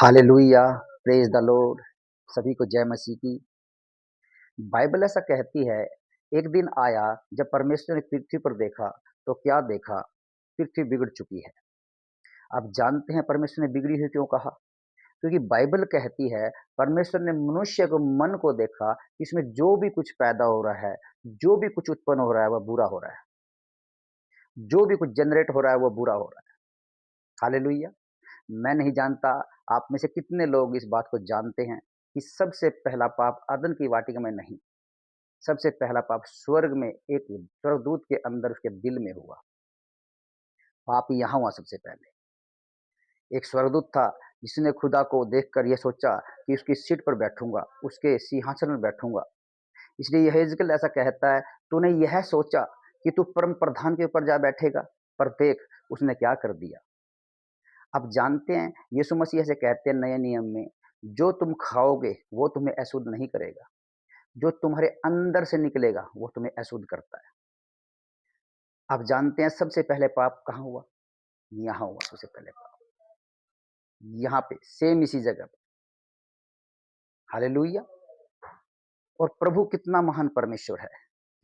Hallelujah, praise the Lord. सभी को जय मसीह की। बाइबल ऐसा कहती है, एक दिन आया जब परमेश्वर ने पृथ्वी पर देखा, तो क्या देखा? पृथ्वी बिगड़ चुकी है। आप जानते हैं परमेश्वर ने बिगड़ी हुई क्यों कहा? क्योंकि बाइबल कहती है, परमेश्वर ने मनुष्य को मन को देखा, इसमें जो भी कुछ पैदा हो रहा है, जो भी कुछ उत्पन्न हो रहा है, वह बुरा हो रहा है। जो भी कुछ जनरेट हो रहा है, वो बुरा हो रहा है। हालेलुया। मैं नहीं जानता आप में से कितने लोग इस बात को जानते हैं कि सबसे पहला पाप अदन की वाटिका में नहीं, सबसे पहला पाप स्वर्ग में एक स्वर्गदूत के अंदर उसके दिल में हुआ। पाप यहाँ हुआ सबसे पहले। एक स्वर्गदूत था जिसने खुदा को देखकर यह सोचा कि उसकी सीट पर बैठूंगा, उसके सिंहासन में बैठूंगा। इसलिए यहेजकेल ऐसा कहता है, तूने यह सोचा कि तू परम प्रधान के ऊपर जा बैठेगा, पर देख उसने क्या कर दिया। आप जानते हैं यीशु मसीह ऐसे कहते हैं नए नियम में, जो तुम खाओगे वो तुम्हें अशुद्ध नहीं करेगा, जो तुम्हारे अंदर से निकलेगा वो तुम्हें अशुद्ध करता है। आप जानते हैं सबसे पहले पाप कहाँ हुआ? यहाँ हुआ सबसे पहले पाप, यहाँ पे सेम इसी जगह पे। हालेलुया। और प्रभु कितना महान परमेश्वर है,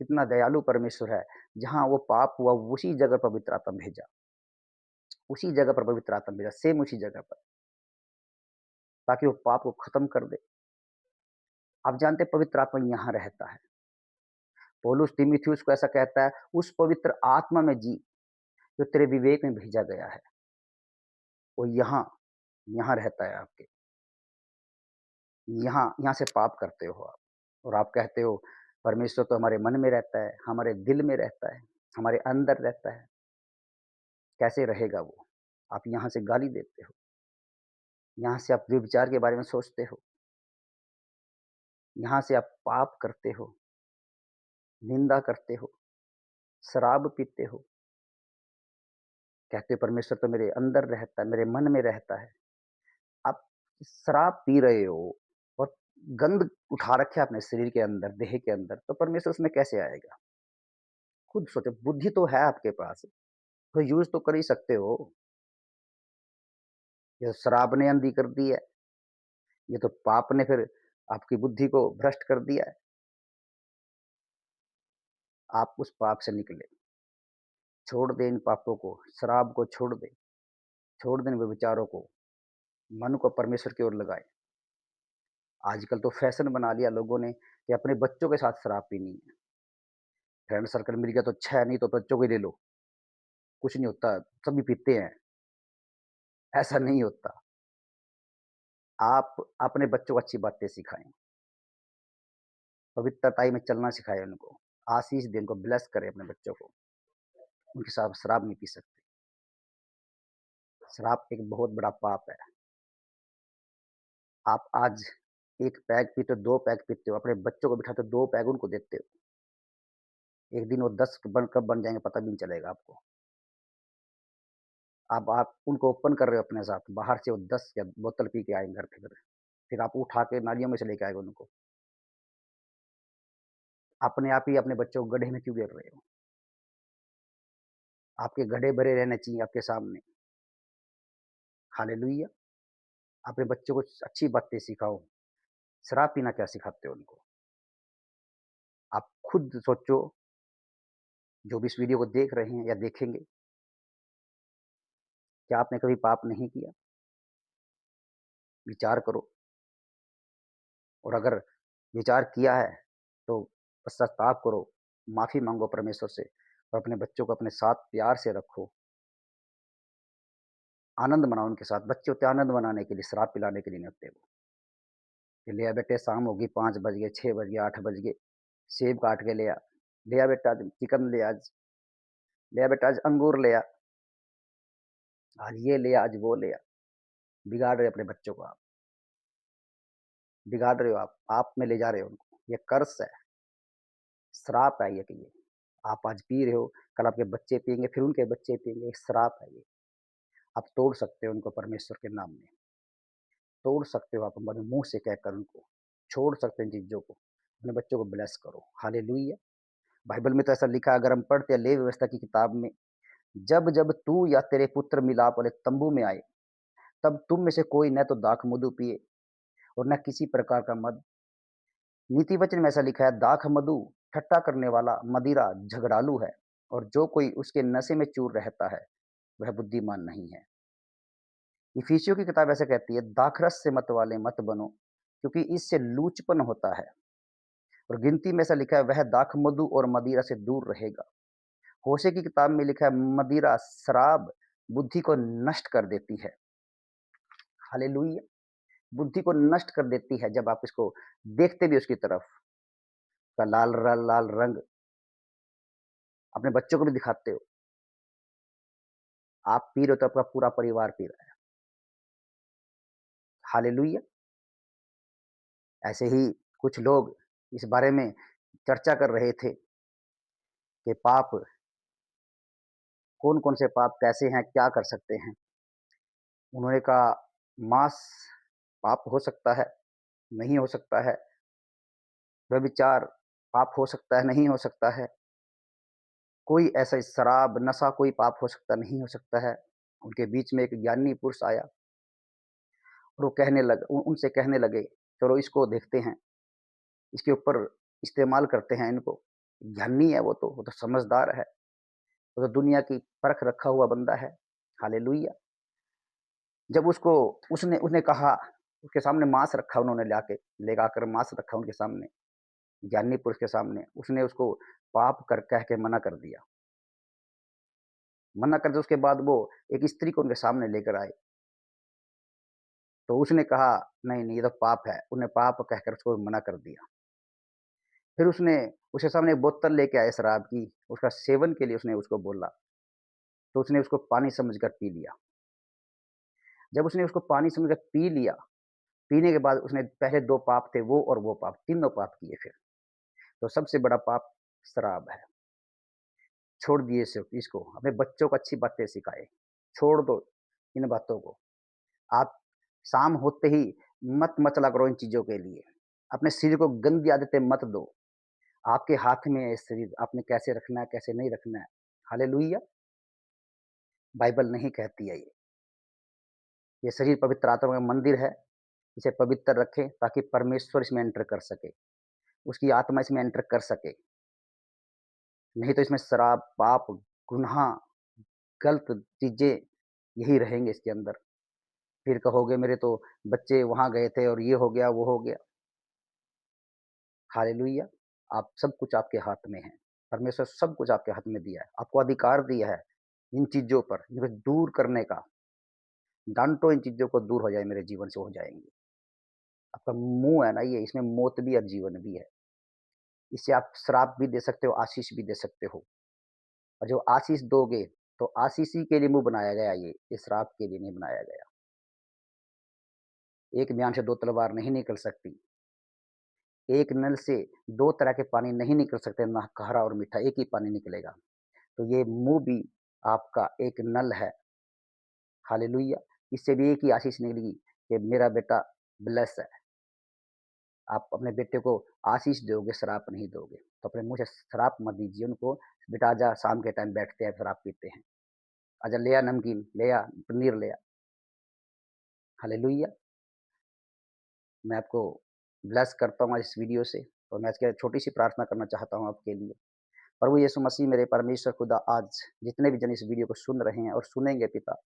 कितना दयालु परमेश्वर है। जहाँ वो पाप हुआ उसी जगह पवित्र आत्मा भेजा, उसी जगह पर पवित्र आत्मा भेजा, सेम उसी जगह पर, ताकि वो पाप को खत्म कर दे। आप जानते हैं पवित्र आत्मा यहाँ रहता है। पौलुस तीमुथियुस को ऐसा कहता है, उस पवित्र आत्मा में जी जो तेरे विवेक में भेजा गया है। वो यहाँ यहाँ रहता है आपके। यहाँ यहाँ से पाप करते हो आप, और आप कहते हो परमेश्वर तो हमारे मन में रहता है, हमारे दिल में रहता है, हमारे अंदर रहता है। कैसे रहेगा वो? आप यहाँ से गाली देते हो, यहाँ से आप व्यभिचार के बारे में सोचते हो, यहाँ से आप पाप करते हो, निंदा करते हो, शराब पीते हो। कहते हो परमेश्वर तो मेरे अंदर रहता है, मेरे मन में रहता है। आप शराब पी रहे हो और गंध उठा रखे है अपने शरीर के अंदर, देह के अंदर, तो परमेश्वर उसमें कैसे आएगा? खुद सोचो, बुद्धि तो है आपके पास, तो यूज़ तो कर ही सकते हो। ये शराब ने अंधी कर दी है, ये तो पाप ने फिर आपकी बुद्धि को भ्रष्ट कर दिया है। आप उस पाप से निकले, छोड़ दें इन पापों को, शराब को छोड़ दें व्यभिचारों को, मन को परमेश्वर की ओर लगाएँ। आजकल तो फैशन बना लिया लोगों ने कि अपने बच्चों के साथ शराब पीनी है। फ्रेंड सर्कल मिल गया तो अच्छा है, नहीं तो बच्चों को ही ले लो, कुछ नहीं होता, सभी पीते हैं। ऐसा नहीं होता। आप अपने बच्चों को अच्छी बातें सिखाएँ, पवित्रताई में चलना सिखाएँ उनको, आशीष दें, उनको ब्लेस करें अपने बच्चों को। उनके साथ शराब नहीं पी सकते। शराब एक बहुत बड़ा पाप है। आप आज 1 पैग पीते हो, 2 पैग पीते हो, अपने बच्चों को बिठाते हो, 2 पैग उनको देते हो। एक दिन वो 10 कब बन जाएँगे पता भी नहीं चलेगा आपको। आप उनको ओपन कर रहे हो अपने साथ, बाहर से वो 10 या बोतल पी के आएँगे घर पे फिर आप उठा के नालियों में से लेके आएँगे उनको। अपने आप ही अपने बच्चों को गड्ढे में क्यों गिर रहे हो? आपके गड्ढे भरे रहने चाहिए आपके सामने। हालेलुया! अपने बच्चों को अच्छी बातें सिखाओ, शराब पीना क्या सिखाते हो उनको? आप खुद सोचो, जो भी इस वीडियो को देख रहे हैं या देखेंगे, क्या आपने कभी पाप नहीं किया? विचार करो, और अगर विचार किया है, तो पश्चाताप करो, माफ़ी माँगो परमेश्वर से, और अपने बच्चों को अपने साथ प्यार से रखो, आनंद मनाओ उनके साथ। बच्चे होते हैं आनंद मनाने के लिए, शराब पिलाने के लिए नहीं होते वो। कि ले आ बेटे, शाम होगी, 5 बज गए, 6 बज गए, 8 बज गए, सेब काट के ले आ। ले आ बेटा आज चिकन ले आ आज, ले आ बेटा आज अंगूर ले आ, आज ये ले आ, आज वो ले आ। बिगाड़ रहे हो अपने बच्चों को आप, बिगाड़ रहे हो आप में ले जा रहे हो उनको। ये कर्स है, श्राप है ये कि ये। आप आज पी रहे हो, कल आपके बच्चे पिएँगे, फिर उनके बच्चे पिएँगे, एक श्राप है ये। आप तोड़ सकते हो उनको परमेश्वर के नाम में, तोड़ सकते हो आप अपने मुँह से कहकर उनको, छोड़ सकते हैं इन चीज़ों को, अपने बच्चों को ब्लेस करो। हालेलुया! बाइबल में तो ऐसा लिखा है, अगर हम पढ़ते हैं लेवी व्यवस्था की किताब में, जब जब तू या तेरे पुत्र मिलाप वाले तंबू में आए, तब तुम में से कोई न तो दाख मधु पिए और न किसी प्रकार का मद। नीति वचन में ऐसा लिखा है, दाख मधु ठट्ठा करने वाला मदिरा झगड़ालू है, और जो कोई उसके नशे में चूर रहता है वह बुद्धिमान नहीं है। इफिसियों की किताब ऐसे कहती है, दाखरस से मत वाले मत बनो, क्योंकि इससे लूचपन होता है। और गिनती में ऐसा लिखा है, वह दाख मधु और मदिरा से दूर रहेगा। होशे की किताब में लिखा है, मदिरा शराब बुद्धि को नष्ट कर देती है। हालेलुया। बुद्धि को नष्ट कर देती है जब आप इसको देखते भी उसकी तरफ का लाल रंग अपने बच्चों को भी दिखाते हो। आप पी रहे हो तो आपका पूरा परिवार पी रहा है। हालेलुया। ऐसे ही कुछ लोग इस बारे में चर्चा कर रहे थे कि पाप, कौन-कौन से पाप कैसे हैं, क्या कर सकते हैं। उन्होंने कहा, मांस पाप हो सकता है, नहीं हो सकता है। व्यभिचार पाप हो सकता है, नहीं हो सकता है। कोई ऐसा शराब, नशा कोई पाप हो सकता नहीं हो सकता है। उनके बीच में एक ज्ञानी पुरुष आया और वो उनसे कहने लगे, चलो इसको देखते हैं, इसके ऊपर इस्तेमाल करते हैं इनको। ज्ञानी है वो तो समझदार है, वो तो दुनिया की परख रखा हुआ बंदा है। हालेलुया। जब उसको उसने उसने कहा, उसके सामने मांस रखा, उन्होंने ले आकर मांस रखा उनके सामने, ज्ञानी पुरुष के सामने। उसने उसको पाप कर कह के मना कर दिया। मना कर दिया, उसके बाद वो एक स्त्री को उनके सामने लेकर आए। तो उसने कहा, नहीं, नहीं, ये तो पाप है। उन्हें पाप कहकर उसको मना कर दिया। फिर उसने उसके सामने एक बोतल लेके आए शराब की, उसका सेवन के लिए उसने उसको बोला। तो उसने उसको पानी समझकर पी लिया। जब उसने उसको पानी समझकर पी लिया, पीने के बाद उसने पहले 2 पाप थे वो, और वो पाप, तीनों पाप किए फिर। तो सबसे बड़ा पाप शराब है। छोड़ दिए इसको, अपने बच्चों को अच्छी बातें सिखाएँ। छोड़ दो इन बातों को। आप शाम होते ही मत मचला करो इन चीज़ों के लिए। अपने शरीर को गंदी आदतें मत दो। आपके हाथ में है ये शरीर, आपने कैसे रखना है, कैसे नहीं रखना है। हालेलुया! बाइबल नहीं कहती है ये। ये शरीर पवित्र आत्मा का मंदिर है। इसे पवित्र रखें ताकि परमेश्वर इसमें एंटर कर सके। उसकी आत्मा इसमें एंटर कर सके। नहीं तो इसमें शराब, पाप, गुनाह, गलत चीज़ें यही रहेंगे इसके अंदर। फिर कहोगे, मेरे तो बच्चे वहाँ गए थे और ये हो गया, वो हो गया। हालेलुया! आप सब कुछ आपके हाथ में है। परमेश्वर सब कुछ आपके हाथ में दिया है। आपको अधिकार दिया है इन चीज़ों पर, इनको दूर करने का। डाँटो, इन चीज़ों को दूर हो जाए, मेरे जीवन से हो जाएँगी। आपका मुँह है ना ये, इसमें मौत भी और जीवन भी है। इससे आप श्राप भी दे सकते हो, आशीष भी दे सकते हो। और जो आशीष दोगे, तो आशीष ही के लिए मुँह बनाया गया ये श्राप के लिए नहीं बनाया गया। एक म्यान से 2 तलवार नहीं निकल सकती। एक नल से 2 तरह के पानी नहीं निकल सकते, ना खारा और मीठा, एक ही पानी निकलेगा। तो ये मुँह भी आपका एक नल है। हालेलुया! इससे भी एक ही आशीष निकलेगी कि मेरा बेटा ब्लेस है। आप अपने बेटे को आशीष दोगे, श्राप नहीं दोगे। तो अपने मुँह से श्राप मत दीजिए उनको। बेटा आजा, शाम के टाइम बैठते हैं, शराब पीते हैं। आजा, ले आ नमकीन, ले आ, पनीर ले आ। हालेलुया! मैं आपको ब्लेस करता हूँ आज इस वीडियो से, और मैं इसके छोटी-सी प्रार्थना करना चाहता हूँ आपके लिए। प्रभु यीशु मसीह, मेरे परमेश्वर खुदा, आज जितने भी जन इस वीडियो को सुन रहे हैं और सुनेंगे पिता,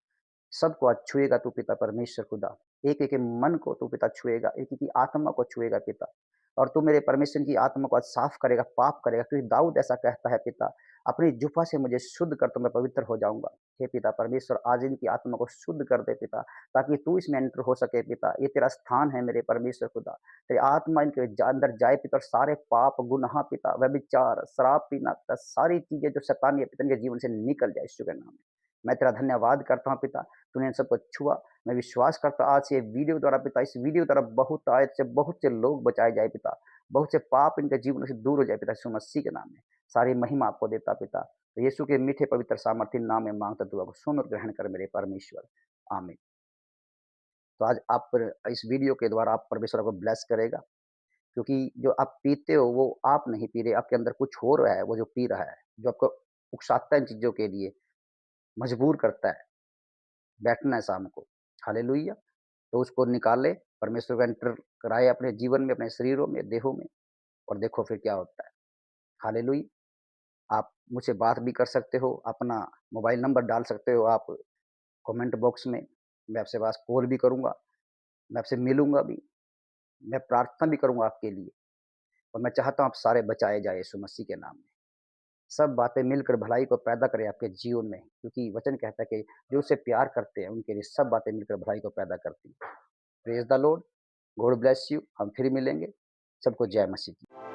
सबको आज छुएगा तू पिता परमेश्वर खुदा। एक-एक के मन को तू पिता छुएगा, एक-एक की आत्मा को छुएगा पिता। और तू मेरे परमेश्वर की आत्मा को आज साफ करेगा, पाप करेगा, क्योंकि दाऊद ऐसा कहता है पिता, अपनी जुफ़ा से मुझे शुद्ध कर तो मैं पवित्र हो जाऊँगा। हे पिता परमेश्वर, आज इनकी आत्मा को शुद्ध कर दे पिता, ताकि तू इसमें एंटर हो सके पिता। ये तेरा स्थान है मेरे परमेश्वर खुदा। तेरी आत्मा इनके अंदर जाए पिता, और सारे पाप, गुनाह पिता, व्यभिचार, शराब पीना पिता, सारी चीज़ें जो शैतानी है पिता, इनके जीवन से निकल जाए यीशु के नाम में। मैं तेरा धन्यवाद करता हूँ पिता, तूने इन सबको छुआ। मैं विश्वास करता हूँ आज से वीडियो द्वारा पिता, इस वीडियो द्वारा बहुत से लोग बचाए जाए पिता, बहुत से पाप इनके जीवन से दूर हो जाए पिता, यीशु मसीह के नाम में। सारी महिमा आपको देता पिता। तो यीशु के मीठे पवित्र सामर्थ्य नाम में मांगता दुआ को सुन और ग्रहण कर मेरे परमेश्वर। आमीन। तो आज आप इस वीडियो के द्वारा आप परमेश्वर आपको ब्लेस करेगा, क्योंकि जो आप पीते हो वो आप नहीं पी रहे, आपके अंदर कुछ हो रहा है, वो जो पी रहा है, जो आपको उकसाता है इन चीज़ों के लिए, मजबूर करता है, बैठना है शाम को। हालेलुया। तो उसको निकाले, परमेश्वर को एंटर कराए अपने जीवन में, अपने शरीरों में, देहों में और देखो फिर क्या होता है। हालेलुया। आप मुझसे बात भी कर सकते हो, अपना मोबाइल नंबर डाल सकते हो आप कमेंट बॉक्स में। मैं आपसे बस कॉल भी करूँगा, मैं आपसे मिलूँगा भी, मैं प्रार्थना भी करूँगा आपके लिए और मैं चाहता हूँ आप सारे बचाए जाएँ यीशु मसीह के नाम में। सब बातें मिलकर भलाई को पैदा करें आपके जीवन में, क्योंकि वचन कहता है कि जो उससे प्यार करते हैं, उनके लिए सब बातें मिलकर भलाई को पैदा करती हैं। Praise the Lord, God bless you. हम फिर मिलेंगे। सबको जय मसीह की।